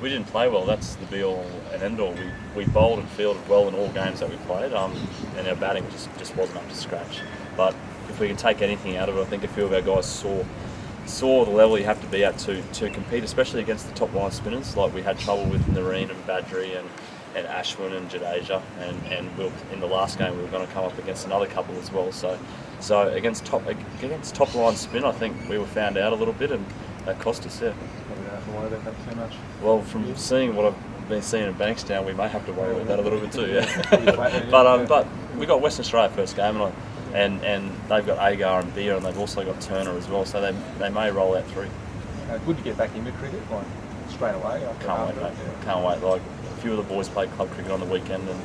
we didn't play well. That's the be-all and end-all. We bowled and fielded well in all games that we played, and our batting just wasn't up to scratch. But if we can take anything out of it, I think a few of our guys saw the level you have to be at to compete, especially against the top line spinners. Like we had trouble with Nareen and Badri and Ashwin and Jadeja, and in the last game we were going to come up against another couple as well. So against top line spin, I think we were found out a little bit, and that cost us. Yeah. Probably don't have to worry about that too much. Well, from seeing what I've been seeing in Bankstown, we may have to worry about that a little bit too. Yeah. But we got Western Australia first game, and they've got Agar and Beer, and they've also got Turner as well. So they may roll out through. Good to get back into cricket, like straight away. Can't wait, mate. Can't wait. Like a few of the boys played club cricket on the weekend, and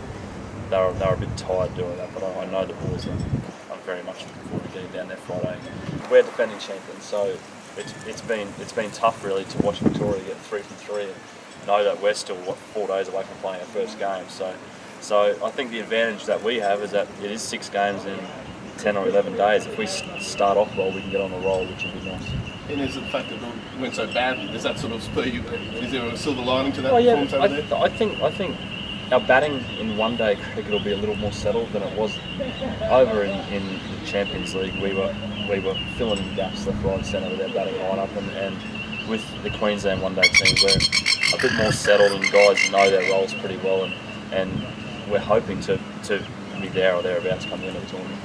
they were a bit tired doing that. But I know the boys I'm very much looking forward to getting down there Friday. We're defending champions, so it's been tough really to watch Victoria get 3 from 3 and know that we're still 4 days away from playing our first game. So I think the advantage that we have is that it is 6 games in 10 or 11 days. If we start off well, we can get on the roll, which would be nice. And is it the fact that it went so badly? Does that sort of spur you? Is there a silver lining to that? Oh yeah, performance over there? I think our batting in one-day cricket will be a little more settled than it was over in the Champions League. We were filling in gaps left, right, and centre with our batting lineup, and with the Queensland one-day team, we're a bit more settled, and guys know their roles pretty well, and we're hoping to be there or thereabouts come the end of the tournament.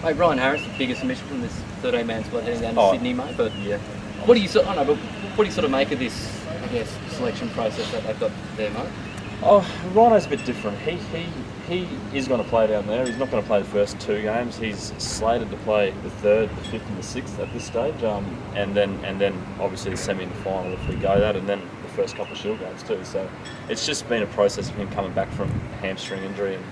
Mate, Ryan Harris, the biggest omission from this 13-man squad heading down to Sydney, mate. But yeah, what do you sort of make of this, I guess, selection process that they've got there, mate? Oh, Rhino's a bit different. He is going to play down there. He's not going to play the first 2 games. He's slated to play the 3rd, the 5th, and the 6th at this stage, and then obviously the semi and the final if we go that, and then the first couple of Shield games too. So it's just been a process of him coming back from hamstring injury, and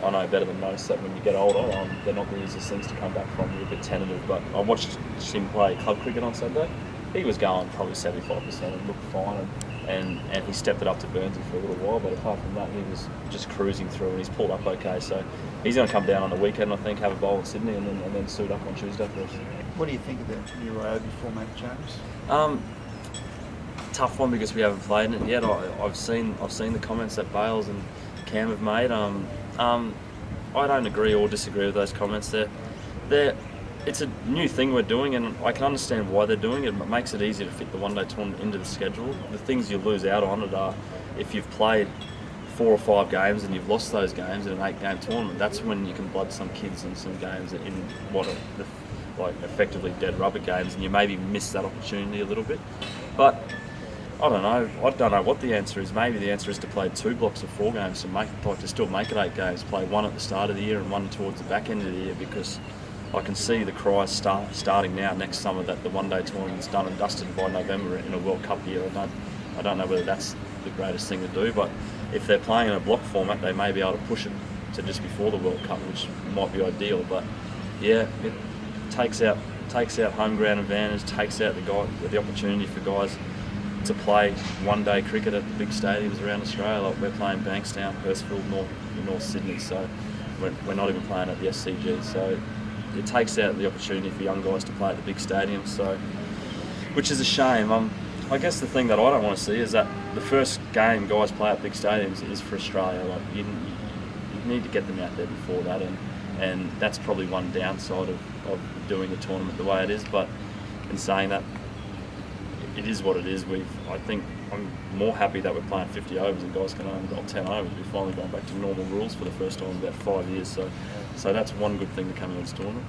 I know better than most that when you get older, they're not the easiest things to come back from. You're a bit tentative, but I watched him play club cricket on Saturday. He was going probably 75% and looked fine, and he stepped it up to Burnsy for a little while, but apart from that, he was just cruising through, and he's pulled up okay. So he's going to come down on the weekend, I think, have a bowl in Sydney, and then suit up on Tuesday for us. What do you think of the new Ryobi format, James? Tough one because we haven't played in it yet. I've seen the comments that Bales and Cam have made. I don't agree or disagree with those comments. It's a new thing we're doing, and I can understand why they're doing it. It makes it easier to fit the one-day tournament into the schedule. The things you lose out on it are if you've played 4 or 5 games and you've lost those games in an 8-game tournament. That's when you can blood some kids in some games in what are like effectively dead rubber games, and you maybe miss that opportunity a little bit. But I don't know what the answer is. Maybe the answer is to play 2 blocks of 4 games to still make it 8 games. Play 1 at the start of the year and 1 towards the back end of the year, because I can see the cries starting now next summer that the one-day tournament's done and dusted by November in a World Cup year. I don't know whether that's the greatest thing to do, but if they're playing in a block format, they may be able to push it to just before the World Cup, which might be ideal. But yeah, it takes out home ground advantage, takes out the opportunity for guys to play one-day cricket at the big stadiums around Australia. Like we're playing Bankstown, Hurstville, North Sydney, so we're not even playing at the SCG. So it takes out the opportunity for young guys to play at the big stadiums, so which is a shame. I guess the thing that I don't want to see is that the first game guys play at big stadiums is for Australia. Like you need to get them out there before that, and that's probably one downside of doing the tournament the way it is. But in saying that, it is what it is. I think I'm more happy that we're playing 50 overs and guys can only bowl 10 overs. We've finally gone back to normal rules for the first time in about 5 years. So that's one good thing to come out of this tournament.